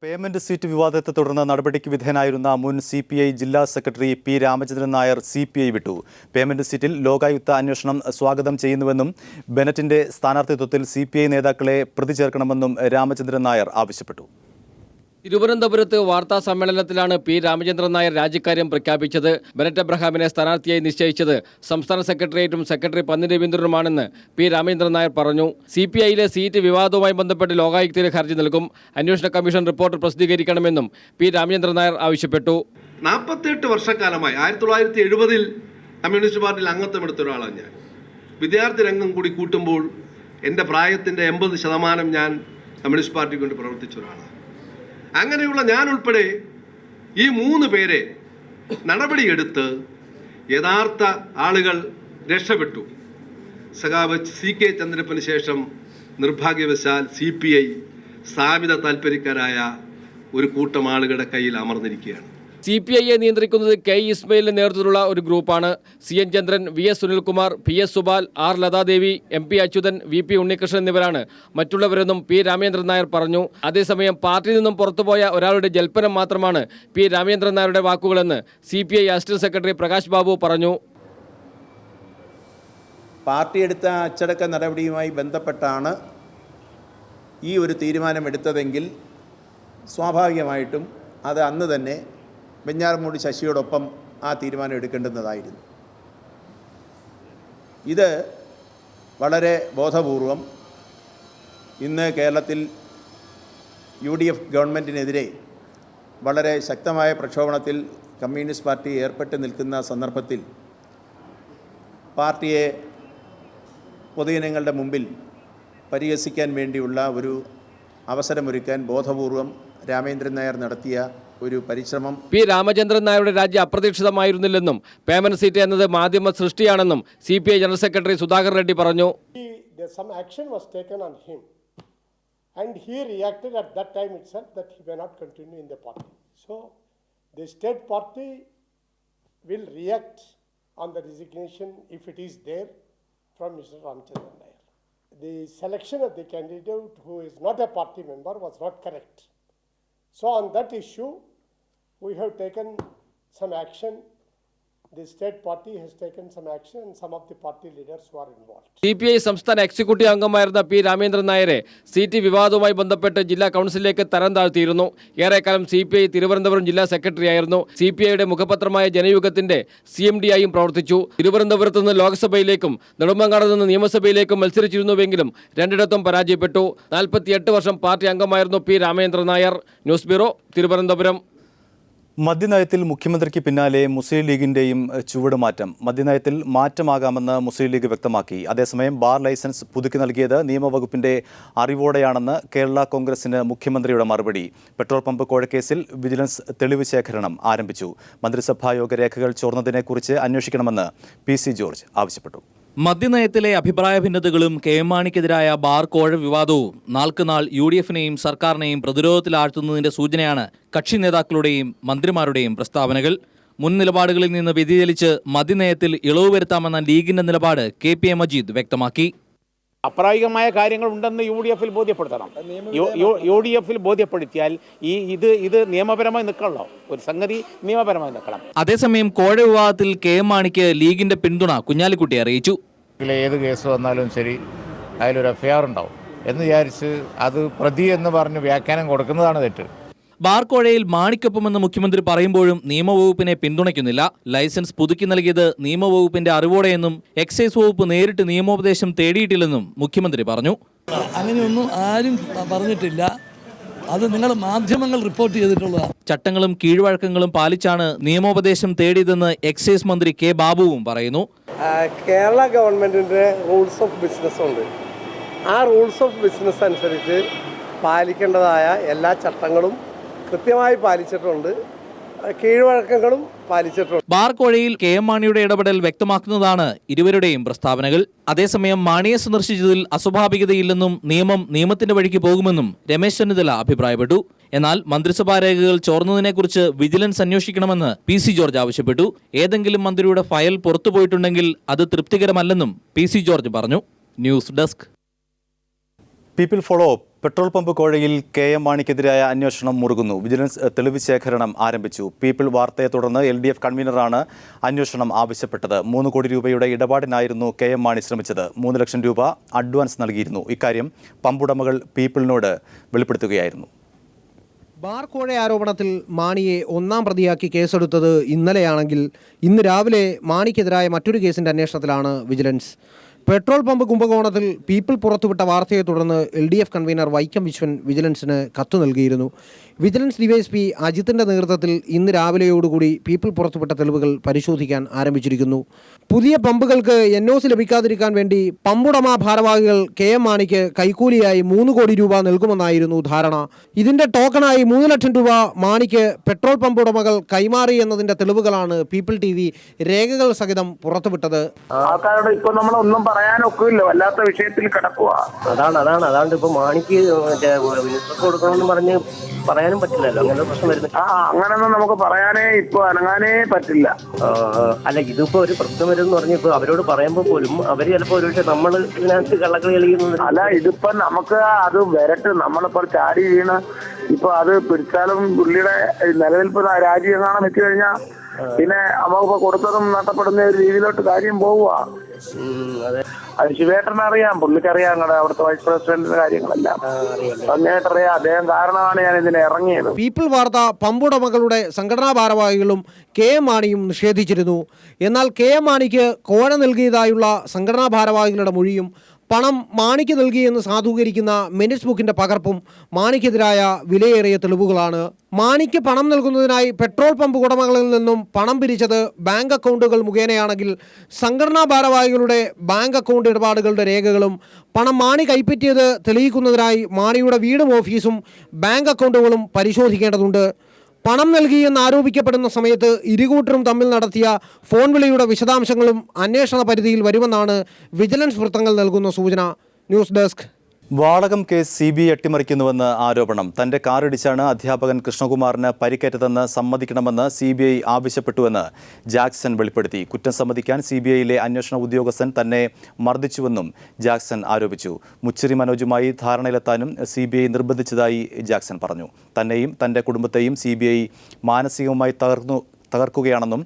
Payment seat വിവാദത്തെ തുടർന്ന് നടപടിക്ക് വിധേയനായിരുന്ന മുൻ CPI ജില്ലാ secretary P Ramachandran Nair CPI വിട്ടു. പേയ്മെന്റ് സീറ്റിൽ ലോകായുക്ത അന്വേഷണം സ്വാഗതം ചെയ്യുന്നുവെന്നും ബെനറ്റിന്റെ സ്ഥാനാർത്ഥിത്വത്തിൽ CPI നേതാക്കളെ പ്രതി ചേർക്കണമെന്നും രാമചന്ദ്രൻ നായർ ആവശ്യപ്പെട്ടു. തിരുവനന്തപുരത്ത് വാർത്താ സമ്മേളനത്തിലാണ് പി രാമചന്ദ്രൻ നായർ രാജിക്കാര്യം പ്രഖ്യാപിച്ചത്. ബെനറ്റ് എബ്രഹാമിനെ സ്ഥാനാർത്ഥിയായി നിശ്ചയിച്ചത് സംസ്ഥാന സെക്രട്ടേറിയറ്റും സെക്രട്ടറി പന്ന്യൻ രവീന്ദ്രനുമാണെന്ന് പി രാമചന്ദ്രൻ നായർ പറഞ്ഞു. CPIയിലെ സീറ്റ് വിവാദവുമായി ബന്ധപ്പെട്ട് ലോകായുക്തയിൽ ഹർജി നൽകും. അന്വേഷണ കമ്മീഷൻ റിപ്പോർട്ട് പ്രസിദ്ധീകരിക്കണമെന്നും പി രാമചന്ദ്രൻ നായർ ആവശ്യപ്പെട്ടു. 48 വർഷക്കാലമായി 1970-ൽ കമ്മ്യൂണിസ്റ്റ് പാർട്ടിയിൽ അംഗത്വമെടുത്ത ഒരാളാണ് ഞാൻ. വിദ്യാർത്ഥി രംഗം കൂടി കൂട്ടുമ്പോൾ എൻ്റെ പ്രായത്തിൻ്റെ 80% ഞാൻ കമ്മ്യൂണിസ്റ്റ് പാർട്ടിക്ക് വേണ്ടി പ്രവർത്തിച്ച ഒരാളാണ്. അങ്ങനെയുള്ള ഞാൻ ഉൾപ്പെടെ ഈ 3 പേരെ നടപടിയെടുത്ത് യഥാർത്ഥ ആളുകൾ രക്ഷപ്പെട്ടു. സഖാവ് CK ചന്ദ്രപ്പന് ശേഷം നിർഭാഗ്യവശാൽ CPI സ്ഥാപിത താൽപ്പര്യക്കാരായ ഒരു കൂട്ടം ആളുകളുടെ കയ്യിൽ അമർന്നിരിക്കുകയാണ്. CPIയെ നിയന്ത്രിക്കുന്നത് K. ഇസ്മയിലിന്റെ നേതൃത്വത്തിലുള്ള ഒരു ഗ്രൂപ്പാണ്. CN ചന്ദ്രൻ, VS Sunilkumar, PS Subal, R. Lathadevi, MP Achuthan, VP Unnikrishnan എന്നിവരാണ് മറ്റുള്ളവരെന്നും പി രാമചന്ദ്രൻ നായർ പറഞ്ഞു. അതേസമയം പാർട്ടിയിൽ നിന്നും പുറത്തുപോയ ഒരാളുടെ ജൽപ്പനം മാത്രമാണ് പി രാമചന്ദ്രൻ നായരുടെ വാക്കുകളെന്ന് CPI assistant secretary Prakash Babu പറഞ്ഞു. പാർട്ടി എടുത്ത അച്ചടക്ക നടപടിയുമായി ബന്ധപ്പെട്ടാണ് ഈ ഒരു തീരുമാനമെടുത്തതെങ്കിൽ സ്വാഭാവികമായിട്ടും അത് അന്ന് തന്നെ വെഞ്ഞാറമൂട് ശശിയോടൊപ്പം ആ തീരുമാനം എടുക്കേണ്ടുന്നതായിരുന്നു. ഇത് വളരെ ബോധപൂർവം ഇന്ന് കേരളത്തിൽ UDF ഗവൺമെൻറ്റിനെതിരെ വളരെ ശക്തമായ പ്രക്ഷോഭണത്തിൽ കമ്മ്യൂണിസ്റ്റ് പാർട്ടി ഏർപ്പെട്ട് നിൽക്കുന്ന സന്ദർഭത്തിൽ പാർട്ടിയെ പൊതുജനങ്ങളുടെ മുമ്പിൽ പരിഹസിക്കാൻ വേണ്ടിയുള്ള ഒരു അവസരമൊരുക്കാൻ ബോധപൂർവം രാമചന്ദ്രൻ നായർ നടത്തിയ ഒരു പരിശ്രമം. പി രാമചന്ദ്രൻ നായരുടെ രാജി അപ്രതീക്ഷിതമായിരുന്നില്ലെന്നും പേയ്മെന്റ് സീറ്റ് എന്നത് മാധ്യമ സൃഷ്ടിയാണെന്നും CPI general secretary Sudhakar Reddy പറഞ്ഞു. Some action was taken on him and he reacted at that time itself that he may not continue in the party. So the state party will react on the resignation if it is there from Mr. Ramachandran Nair. The selection of the candidate who is not a party member was not correct. So on that issue, we have taken some action. The state party has taken some action and some of the party leaders who are involved. CPI സംസ്ഥാന executive അംഗമായിരുന്ന P Ramachandran നായരെ seat വിവാദവുമായി ബന്ധപ്പെട്ട് ജില്ലാ കൗൺസിലിലേക്ക് തരം താഴ്ത്തിയിരുന്നു. ഏറെക്കാലം CPI Thiruvananthapuram ജില്ലാ secretary ആയിരുന്നു. CPIയുടെ മുഖപത്രമായ ജനയുഗത്തിന്റെ CMD ആയും പ്രവർത്തിച്ചു. തിരുവനന്തപുരത്ത് നിന്ന് ലോക്സഭയിലേക്കും നെടുമങ്ങാട് നിന്ന് നിയമസഭയിലേക്കും മത്സരിച്ചിരുന്നുവെങ്കിലും രണ്ടിടത്തും പരാജയപ്പെട്ടു. 48 വർഷം പാർട്ടി അംഗമായിരുന്നു P Ramachandran Nair. News bureau, Thiruvananthapuram. മദ്യനയത്തിൽ മുഖ്യമന്ത്രിക്ക് പിന്നാലെ മുസ്ലിം ലീഗിന്റെയും ചുവടുമാറ്റം. മദ്യനയത്തിൽ മാറ്റമാകാമെന്ന് മുസ്ലിം ലീഗ് വ്യക്തമാക്കി. അതേസമയം ബാർ ലൈസൻസ് പുതുക്കി നൽകിയത് നിയമവകുപ്പിന്റെ അറിവോടെയാണെന്ന് കേരള കോൺഗ്രസിന് മുഖ്യമന്ത്രിയുടെ മറുപടി. പെട്രോൾ പമ്പ് കോഴക്കേസിൽ വിജിലൻസ് തെളിവ് ശേഖരണം ആരംഭിച്ചു. മന്ത്രിസഭായോഗ രേഖകൾ ചോർന്നതിനെക്കുറിച്ച് അന്വേഷിക്കണമെന്ന് PC ജോർജ് ആവശ്യപ്പെട്ടു. മദ്യനയത്തിലെ അഭിപ്രായ ഭിന്നതകളും KM മാണിക്കെതിരായ ബാർ കോഴ വിവാദവും നാൾക്കുനാൾ UDFനെയും സർക്കാരിനെയും പ്രതിരോധത്തിലാഴ്ത്തുന്നതിന്റെ സൂചനയാണ് കക്ഷി നേതാക്കളുടെയും മന്ത്രിമാരുടെയും പ്രസ്താവനകൾ. മുൻ നിലപാടുകളിൽ നിന്ന് വ്യതിചലിച്ച് മദ്യനയത്തിൽ ഇളവ് വരുത്താമെന്ന ലീഗിന്റെ നിലപാട് KP മജീദ് വ്യക്തമാക്കി. അപ്രായോഗികമായ കാര്യങ്ങൾ ഉണ്ടെന്ന് UDFിൽ ബോധ്യപ്പെടുത്തണം. UDFിൽ ബോധ്യപ്പെടുത്തിയാൽ ഇത് നിയമപരമായി നിൽക്കണല്ലോ. ഒരു സംഗതി നിയമപരമായി നിൽക്കണം. അതേസമയം കോഴ വിവാദത്തിൽ KM മാണിക്ക് ലീഗിന്റെ പിന്തുണ കുഞ്ഞാലിക്കുട്ടി അറിയിച്ചു. ഏത് കേസ് വന്നാലും ശരി അതിലൊരു FIR ഉണ്ടാവും എന്ന് വിചാരിച്ച് അത് പ്രതി എന്ന് പറഞ്ഞ് വ്യാഖ്യാനം കൊടുക്കുന്നതാണ് തെറ്റ്. ബാർ കോഴയിൽ മാണിക്കൊപ്പമെന്ന് മുഖ്യമന്ത്രി പറയുമ്പോഴും നിയമവകുപ്പിനെ പിന്തുണയ്ക്കുന്നില്ല. ലൈസൻസ് പുതുക്കി നൽകിയത് നിയമവകുപ്പിന്റെ അറിവോടെയെന്നും എക്സൈസ് വകുപ്പ് നേരിട്ട് നിയമോപദേശം തേടിയിട്ടില്ലെന്നും മുഖ്യമന്ത്രി പറഞ്ഞു. അങ്ങനെയൊന്നും ആരും പറഞ്ഞിട്ടില്ല. അത് നിങ്ങൾ മാധ്യമങ്ങൾ റിപ്പോർട്ട് ചെയ്തിട്ടുള്ളതാണ്. ചട്ടങ്ങളും കീഴ്വഴക്കങ്ങളും പാലിച്ചാണ് നിയമോപദേശം തേടിയതെന്ന് എക്സൈസ് മന്ത്രി K. ബാബുവും പറയുന്നു. കേരള ഗവൺമെന്റിന്റെ റൂൾസ് ഓഫ് ബിസിനസ് ഉണ്ട്. ആ റൂൾസ് ഓഫ് ബിസിനസ് അനുസരിച്ച് പാലിക്കേണ്ടതായ എല്ലാ ചട്ടങ്ങളും കൃത്യമായി പാലിച്ചിട്ടുണ്ട്, കീഴ്വഴക്കങ്ങളും പാലിച്ചിട്ടുണ്ട്. ബാർ കോഴയിൽ KM മാണിയുടെ ഇടപെടൽ വ്യക്തമാക്കുന്നതാണ് ഇരുവരുടെയും പ്രസ്താവനകൾ. അതേസമയം മാണിയെ സന്ദർശിച്ചതിൽ അസ്വാഭാവികതയില്ലെന്നും നിയമത്തിന്റെ വഴിക്ക് പോകുമെന്നും രമേശ് ചെന്നിത്തല അഭിപ്രായപ്പെട്ടു. എന്നാൽ മന്ത്രിസഭാ രേഖകൾ ചോർന്നതിനെക്കുറിച്ച് വിജിലൻസ് അന്വേഷിക്കണമെന്ന് PC ജോർജ് ആവശ്യപ്പെട്ടു. ഏതെങ്കിലും മന്ത്രിയുടെ ഫയൽ പുറത്തുപോയിട്ടുണ്ടെങ്കിൽ അത് തൃപ്തികരമല്ലെന്നും PC ജോർജ് പറഞ്ഞു. News desk. People follow petrol pump കോഴയിൽ KM മാണിക്കെതിരായ അന്വേഷണം മുറുകുന്നു. വിജിലൻസ് തെളിവ് ശേഖരണം ആരംഭിച്ചു. പീപ്പിൾ വാർത്തയെ തുടർന്ന് LDF കൺവീനറാണ് അന്വേഷണം ആവശ്യപ്പെട്ടത്. 3 കോടി രൂപയുടെ ഇടപാടിനായിരുന്നു KM മാണി ശ്രമിച്ചത്. 3 ലക്ഷം രൂപ അഡ്വാൻസ് നൽകിയിരുന്നു. ഇക്കാര്യം പമ്പുടമകൾ പീപ്പിളിനോട് വെളിപ്പെടുത്തുകയായിരുന്നു. ബാർ കോഴ ആരോപണത്തിൽ മാണിയെ ഒന്നാം പ്രതിയാക്കി കേസെടുത്തത് ഇന്നലെയാണെങ്കിൽ ഇന്ന് രാവിലെ മാണിക്കെതിരായ മറ്റൊരു കേസിന്റെ അന്വേഷണത്തിലാണ് വിജിലൻസ്. പെട്രോൾ പമ്പ് കുംഭകോണത്തിൽ പീപ്പിൾ പുറത്തുവിട്ട വാർത്തയെ തുടർന്ന് LDF കൺവീനർ വൈക്കം വിശ്വൻ വിജിലൻസിന് കത്ത് നൽകിയിരുന്നു. വിജിലൻസ് DYSP അജിത്തിന്റെ നേതൃത്വത്തിൽ ഇന്ന് രാവിലെയോടുകൂടി പീപ്പിൾ പുറത്തുവിട്ട തെളിവുകൾ പരിശോധിക്കാൻ ആരംഭിച്ചിരിക്കുന്നു. പുതിയ പമ്പുകൾക്ക് NOC ലഭിക്കാതിരിക്കാൻ വേണ്ടി പമ്പുടമ ഭാരവാഹികൾ KM മാണിക്ക് കൈക്കൂലിയായി 3 കോടി രൂപ നൽകുമെന്നായിരുന്നു ധാരണ. ഇതിന്റെ ടോക്കണായി 3 ലക്ഷം രൂപ മാണിക്ക് പെട്രോൾ പമ്പ് ഉടമകൾ കൈമാറി എന്നതിന്റെ തെളിവുകളാണ് പീപ്പിൾ TV രേഖകൾ സഹിതം പുറത്തുവിട്ടത്. നമ്മളൊന്നും പറയാനൊക്കില്ല, വല്ലാത്ത വിഷയത്തിൽ കിടക്കുക. അതാണ് ഇപ്പൊ മാണിക്ക് കൊടുക്കണമെന്ന് പറഞ്ഞ് പറയാനും പറ്റില്ലല്ലോ. അങ്ങനെ പ്രശ്നം വരുന്നത് അങ്ങനൊന്നും നമുക്ക് പറയാനേ ഇപ്പൊ അനങ്ങാനേ പറ്റില്ല. അല്ല, ഇതിപ്പോ ഒരു പ്രശ്നം വരുമെന്ന് പറഞ്ഞ് ഇപ്പൊ അവരോട് പറയുമ്പോ പോലും അവര് ചിലപ്പോ ഒരു പക്ഷെ നമ്മൾ ഇതിനകത്ത് കള്ളക്കളി കളിക്കുന്നത്. അല്ല, ഇതിപ്പോ നമുക്ക് അത് വരട്ട്, നമ്മളിപ്പോ ചാടി വീണ് ഇപ്പൊ അത് പിടിച്ചാലും പുള്ളിയുടെ നിലനിൽപ്പ് രാജ്യം കാണാൻ വെച്ചു കഴിഞ്ഞാൽ പിന്നെ നമുക്കിപ്പോ കൊടുത്തതും നഷ്ടപ്പെടുന്ന ഒരു രീതിയിലോട്ട് കാര്യം പോവുക. അത് ശിവേട്ടനെ അറിയാം, പുള്ളിക്കറിയാം അവിടുത്തെ വൈസ് പ്രസിഡന്റിന്റെ കാര്യങ്ങളെല്ലാം അങ്ങേട്ടറിയാം. അദ്ദേഹം കാരണമാണ് ഞാൻ ഇതിനെ ഇറങ്ങിയത്. പീപ്പിൾ വാർത്ത പമ്പുടമകളുടെ സംഘടനാ ഭാരവാഹികളും KM മാണിയും നിഷേധിച്ചിരുന്നു. എന്നാൽ KM മാണിക്ക് കോഴ നൽകിയതായുള്ള സംഘടനാ ഭാരവാഹികളുടെ മൊഴിയും പണം മാണിക്ക് നൽകിയെന്ന് സാധൂകരിക്കുന്ന മിനിറ്റ്സ് ബുക്കിന്റെ പകർപ്പും മാണിക്കെതിരായ വിലയേറിയ തെളിവുകളാണ്. മാണിക്ക് പണം നൽകുന്നതിനായി പെട്രോൾ പമ്പ് ഉടമകളിൽ നിന്നും പണം പിരിച്ചത് ബാങ്ക് അക്കൗണ്ടുകൾ മുഖേനയാണെങ്കിൽ സംഘടനാ ഭാരവാഹികളുടെ ബാങ്ക് അക്കൗണ്ട് ഇടപാടുകളുടെ രേഖകളും പണം മാണി കൈപ്പറ്റിയത് തെളിയിക്കുന്നതിനായി മാണിയുടെ വീടും ഓഫീസും ബാങ്ക് അക്കൗണ്ടുകളും പരിശോധിക്കേണ്ടതുണ്ട്. പണം നൽകിയെന്ന് ആരോപിക്കപ്പെടുന്ന സമയത്ത് ഇരുകൂട്ടരും തമ്മിൽ നടത്തിയ ഫോൺ വിളിയുടെ വിശദാംശങ്ങളും അന്വേഷണ പരിധിയിൽ വരുമെന്നാണ് വിജിലൻസ് വൃത്തങ്ങൾ നൽകുന്ന സൂചന. News desk. Valakom case CBI അട്ടിമറിക്കുന്നുവെന്ന് ആരോപണം. തന്റെ കാറിടിച്ചാണ് അധ്യാപകൻ കൃഷ്ണകുമാറിന് പരിക്കേറ്റതെന്ന് സമ്മതിക്കണമെന്ന് CBI ആവശ്യപ്പെട്ടുവെന്ന് ജാക്സൺ വെളിപ്പെടുത്തി. കുറ്റം സമ്മതിക്കാൻ CBIയിലെ അന്വേഷണ ഉദ്യോഗസ്ഥൻ തന്നെ മർദ്ദിച്ചുവെന്നും ജാക്സൺ ആരോപിച്ചു. മുച്ചിറി മനോജുമായി ധാരണയിലെത്താനും CBI നിർബന്ധിച്ചതായി ജാക്സൺ പറഞ്ഞു. തന്നെയും തന്റെ കുടുംബത്തെയും CBI മാനസികമായി തകർക്കുകയാണെന്നും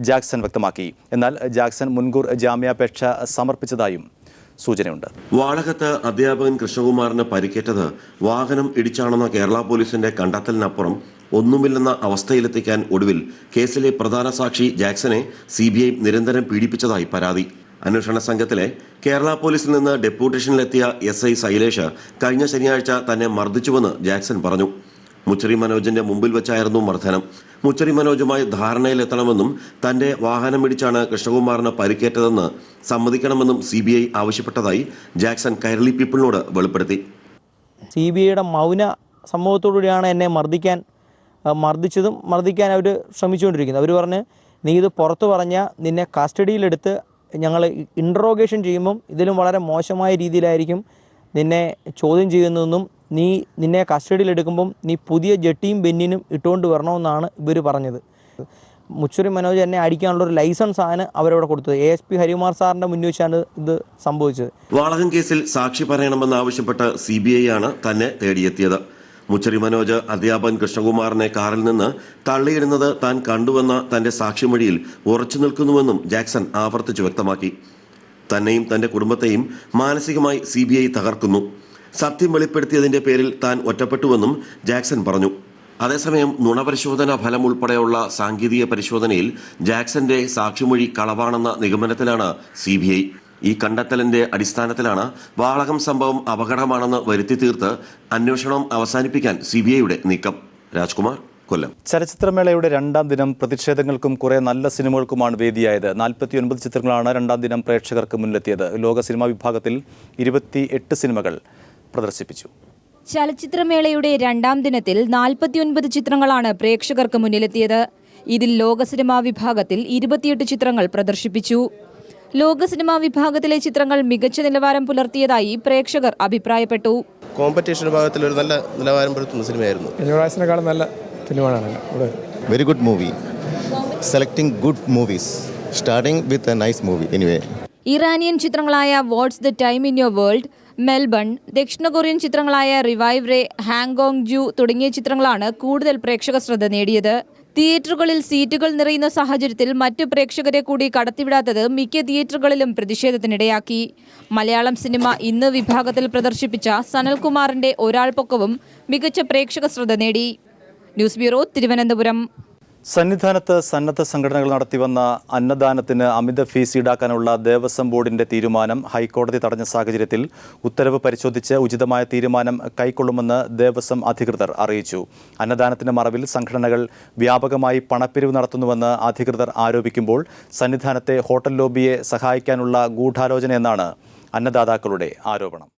ജാക്സൺ വ്യക്തമാക്കി. എന്നാൽ ജാക്സൺ മുൻകൂർ ജാമ്യാപേക്ഷ സമർപ്പിച്ചതായും സൂചനയുണ്ട്. വാളകത്ത് അധ്യാപകൻ കൃഷ്ണകുമാറിന് പരിക്കേറ്റത് വാഹനം ഇടിച്ചാണെന്ന കേരള പോലീസിന്റെ കണ്ടെത്തലിനപ്പുറം ഒന്നുമില്ലെന്ന അവസ്ഥയിലെത്തിക്കാൻ ഒടുവിൽ കേസിലെ പ്രധാന സാക്ഷി ജാക്സനെ CBI നിരന്തരം പീഡിപ്പിച്ചതായി പരാതി. അന്വേഷണ സംഘത്തിലെ കേരള പോലീസിൽ നിന്ന് ഡെപ്യൂട്ടേഷനിലെത്തിയ SI ശൈലേഷ് കഴിഞ്ഞ ശനിയാഴ്ച തന്നെ മർദ്ദിച്ചുവെന്ന് ജാക്സൺ പറഞ്ഞു. മുച്ചറി മനോജിന്റെ മുമ്പിൽ വെച്ചായിരുന്നു മർദ്ദനം. മുച്ചറി മനോജുമായി ധാരണയിലെത്തണമെന്നും തന്റെ വാഹനമിടിച്ചാണ് കൃഷ്ണകുമാറിന് പരിക്കേറ്റതെന്ന് സമ്മതിക്കണമെന്നും CBI ആവശ്യപ്പെട്ടതായി ജാക്സൺ കൈരളി പീപ്പിളിനോട് വെളിപ്പെടുത്തി. CBIയുടെ മൗന സംഭവത്തോടുകൂടിയാണ് എന്നെ മർദ്ദിച്ചതും മർദ്ദിക്കാൻ അവർ ശ്രമിച്ചുകൊണ്ടിരിക്കുന്നത്. അവർ പറഞ്ഞ് നീ ഇത് പുറത്തു പറഞ്ഞാൽ നിന്നെ കസ്റ്റഡിയിലെടുത്ത് ഞങ്ങൾ ഇൻട്രോഗേഷൻ ചെയ്യുമ്പം ഇതിലും വളരെ മോശമായ രീതിയിലായിരിക്കും നിന്നെ ചോദ്യം ചെയ്യുന്നതെന്നും നിന്നെ കസ്റ്റഡിയിലെടുക്കുമ്പം നീ പുതിയ ജട്ടിയും ബെന്നിനും ഇട്ടുകൊണ്ട് വരണമെന്നാണ് ഇവർ പറഞ്ഞത്. മുച്ചറി മനോജ് എന്നെ അടിക്കാനുള്ളൊരു ലൈസൻസ് ആണ് അവരവിടെ കൊടുത്തത്. ASP ഹരികുമാർ സാറിൻ്റെ മുന്നിൽ വെച്ചാണ് ഇത് സംഭവിച്ചത്. വാളകം കേസിൽ സാക്ഷി പറയണമെന്നാവശ്യപ്പെട്ട് CBI ആണ് തന്നെ തേടിയെത്തിയത്. മുച്ചറി മനോജ് അധ്യാപകൻ കൃഷ്ണകുമാറിനെ കാറിൽ നിന്ന് തള്ളിയിടുന്നത് താൻ കണ്ടുവെന്ന തന്റെ സാക്ഷിമൊഴിയിൽ ഉറച്ചു നിൽക്കുന്നുവെന്നും ജാക്സൺ ആവർത്തിച്ചു വ്യക്തമാക്കി. തന്നെയും തന്റെ കുടുംബത്തെയും മാനസികമായി CBI തകർക്കുന്നു. സത്യം വെളിപ്പെടുത്തിയതിന്റെ പേരിൽ താൻ ഒറ്റപ്പെട്ടുവെന്നും ജാക്സൺ പറഞ്ഞു. അതേസമയം നുണപരിശോധനാ ഫലം ഉൾപ്പെടെയുള്ള സാങ്കേതിക പരിശോധനയിൽ ജാക്സന്റെ സാക്ഷിമൊഴി കളവാണെന്ന നിഗമനത്തിലാണ് CBI. ഈ കണ്ടെത്തലിന്റെ അടിസ്ഥാനത്തിലാണ് വാളകം സംഭവം അപകടമാണെന്ന് വരുത്തി തീർത്ത് അന്വേഷണം അവസാനിപ്പിക്കാൻ CBIയുടെ നീക്കം. രാജ്കുമാർ, കൊല്ലം. ചലച്ചിത്രമേളയുടെ 2ാം ദിനം പ്രതിഷേധങ്ങൾക്കും കുറെ നല്ല സിനിമകൾക്കുമാണ് വേദിയായത്. 49 ചിത്രങ്ങളാണ് 2ാം ദിനം പ്രേക്ഷകർക്ക് മുന്നിലെത്തിയത്. ലോക സിനിമാ വിഭാഗത്തിൽ 28 സിനിമകൾ പ്രദർശിപ്പിച്ചു. ചലച്ചിത്രമേളയുടെ 2ാം ദിനത്തിൽ 49 ചിത്രങ്ങളാണ് പ്രേക്ഷകർക്ക് മുന്നിലെത്തിയത്. ഇതിൽ ലോക സിനിമാ വിഭാഗത്തിൽ 28 ചിത്രങ്ങൾ പ്രദർശിപ്പിച്ചു. ലോക സിനിമാ വിഭാഗത്തിലെ ചിത്രങ്ങൾ മികച്ച നിലവാരം പുലർത്തിയതായി പ്രേക്ഷകർ അഭിപ്രായപ്പെട്ടു. കോമ്പറ്റീഷൻ വിഭാഗത്തിൽ ഒരു നല്ല നിലവാരം പുലർത്തുന്ന സിനിമയായിരുന്നു. നല്ല ഫിലിമാണ്. Very good movie. Selecting good movies. Starting with a nice movie anyway. Iranian ചിത്രങ്ങളായ what's the time in your world, Melbourne, ദക്ഷിണ കൊറിയൻ ചിത്രങ്ങളായ റിവൈവ് റേ, ഹാങ്കോങ് ജു തുടങ്ങിയ ചിത്രങ്ങളാണ് കൂടുതൽ പ്രേക്ഷക ശ്രദ്ധ നേടിയത്. തിയേറ്ററുകളിൽ സീറ്റുകൾ നിറയുന്ന സാഹചര്യത്തിൽ മറ്റു പ്രേക്ഷകരെ കൂടി കടത്തിവിടാത്തത് മിക്ക തിയേറ്ററുകളിലും പ്രതിഷേധത്തിനിടയാക്കി. മലയാളം സിനിമ ഇന്ന് വിഭാഗത്തിൽ പ്രദർശിപ്പിച്ച സനൽകുമാറിന്റെ ഒരാൾ പൊക്കവും മികച്ച പ്രേക്ഷക ശ്രദ്ധ നേടി. News bureau, Thiruvananthapuram. സന്നിധാനത്ത് സന്നദ്ധ സംഘടനകൾ നടത്തിവന്ന അന്നദാനത്തിന് അമിത ഫീസ് ഈടാക്കാനുള്ള ദേവസ്വം ബോർഡിന്റെ തീരുമാനം ഹൈക്കോടതി തടഞ്ഞ സാഹചര്യത്തിൽ ഉത്തരവ് പരിശോധിച്ച് ഉചിതമായ തീരുമാനം കൈക്കൊള്ളുമെന്ന് ദേവസ്വം അധികൃതർ അറിയിച്ചു. അന്നദാനത്തിന്റെ മറവിൽ സംഘടനകൾ വ്യാപകമായി പണപ്പിരിവ് നടത്തുന്നുവെന്ന് അധികൃതർ ആരോപിക്കുമ്പോൾ സന്നിധാനത്തെ ഹോട്ടൽ ലോബിയെ സഹായിക്കാനുള്ള ഗൂഢാലോചനയെന്നാണ് അന്നദാതാക്കളുടെ ആരോപണം.